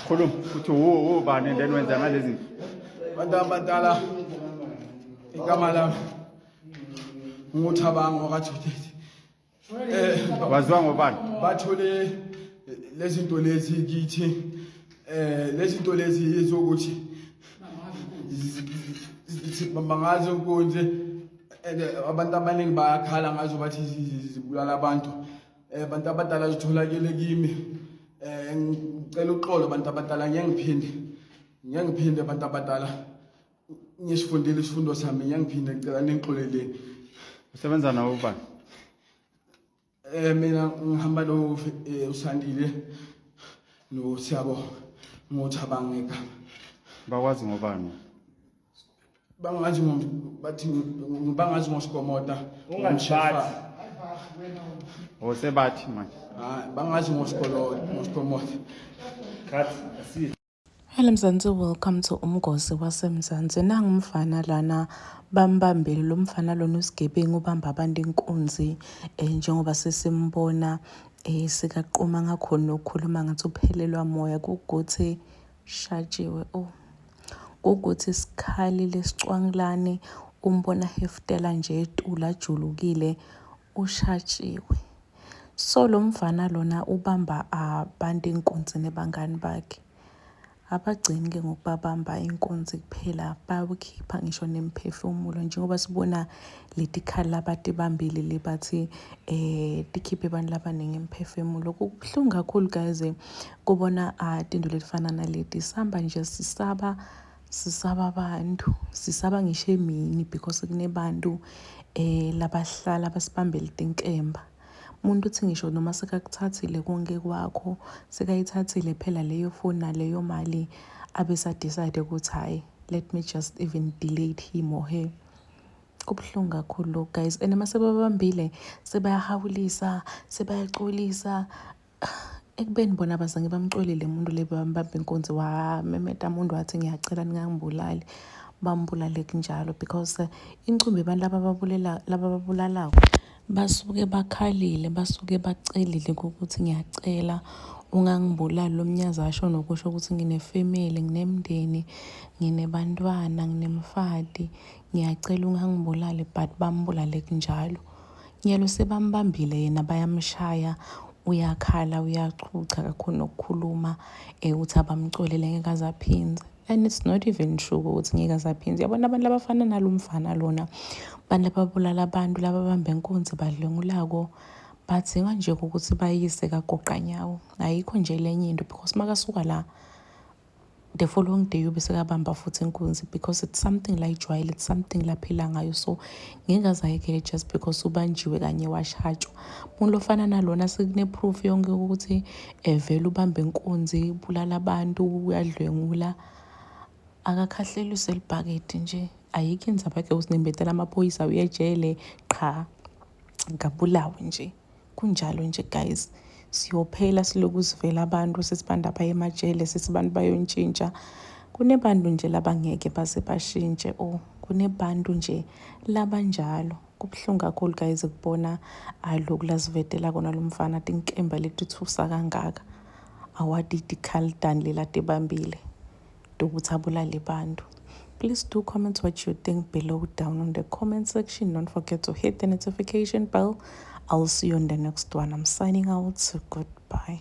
khuluma uthi ubani then wenza ngalezi abantu abadala igama lami nguthabango kaJudith. waziwa ngobani Bathole lezinto lezi kithi lezinto lezi ezokuthi bangazi ukuthi abantu abaningi bayakhala ngazo bathi zibulala abantu. Abantu abadala zitholakele kimi. Ngicela uxolo abantu abadala ngiyangiphinde abantu abadala ngisifundile isifundo sami ngiyangiphinde ngicela ningixoleleni. usebenza nawo ubani Mina ngihamba lo uSandile no Siyabo ngothabanga igama. bakwazi ngobani Bangazi bathi bangazi ngosikomota ungatshathi osebathi manje bangazi ngosikomota. cut asi Hello Mzansi, welcome to Umgosi waseMzansi. Nangumfana lana bambambile lo mfana lona usigebengu ubamba abantu inkunzi njengoba sesimbona sikaquma ngakhona ukukhuluma ngathi uphelelwa moya kuguthi shatshiwe kuguthi sikhali lesicwangilane umbona heftela nje etula ajulukile ushatshiwe. So lo mfana lona ubamba abantu inkunzi nebangani bakhe. Abagcini ke ngokubabamba inkunzi kuphela bayakhipha ngisho nemphefumulo njengoba sibona leti khala abatibambile lebathi tikhiphe abantu labaningi imphefumulo. Kubuhlungu kakhulu guys kubona into lefana naleti sihamba nje sisaba abantu sisaba ngisho emini because kunebantu labahlala basibambele tinkemba. Umuntu uthi ngisho noma sekakuthathile konke kwakho sekayithathile phela leyo phone leyo mali abesa decide ukuthi hayi let me just even delete him or her. Kubuhlungu kakhulu guys and mase babambile sebayahawulisa sebayaxolisa ekubeni bona abazange bamxolile umuntu lebamba inkonzi wamemeta umuntu wathi ngiyacela ningangibulali bambulale kunjalo because incumbi abantu laba babulalako basuke bakhalile basuke bacelile ukuthi ngiyacela ungangibulali lo mnyazi asho nokusho ukuthi nginefamily nginemndeni nginebantwana nginemfati ngiyacela ungangibulali but bambulale kunjalo. Nyelo sebambambile yena bayamshaya uyakhala uyachucha kakhulu ukukhuluma uthi abamcolele ngeke azaphinde and it's not even true ukuthi ngeke azaphinde. Yabona abantu labafana nalomfana lona abantu lababulala abantu lababamba inkunzi badlengulako badzinga nje ukuthi bayise kagoqanyawo ayikho nje lenye into because makasuka la the following day ube sekabamba futhi inkunzi because it's something like ijwayele it's something laphila ngayo so ngeke azayekele just because ubanjiwe kanye washatshwa. Umuntu lofana nalona sekune proof yonke ukuthi vele ubamba inkunzi ubulala abantu uyadlwengula akakhahleli uselibhaketi nje ayikho inzaba ke usinembetela amaphoyisa uyejele qha ngabulawe nje kunjalo nje guys. Siyophela siloku sivela abantu sesibanda baye emajele sesibantu bayontshintsha kunebantu nje labangeke base bashintshe kunebantu nje labanjalo. Kubuhlungu kakhulu guys ukubona lokhu lasivetela kona lo mfana tinkemba letithusa kangaka awadidi khaldan lela tebambile ukuthi abulale bantu. Please do comment what you think below down on the comment section. Don't forget to hit the notification bell. I'll see you in the next one. I'm signing out. So goodbye.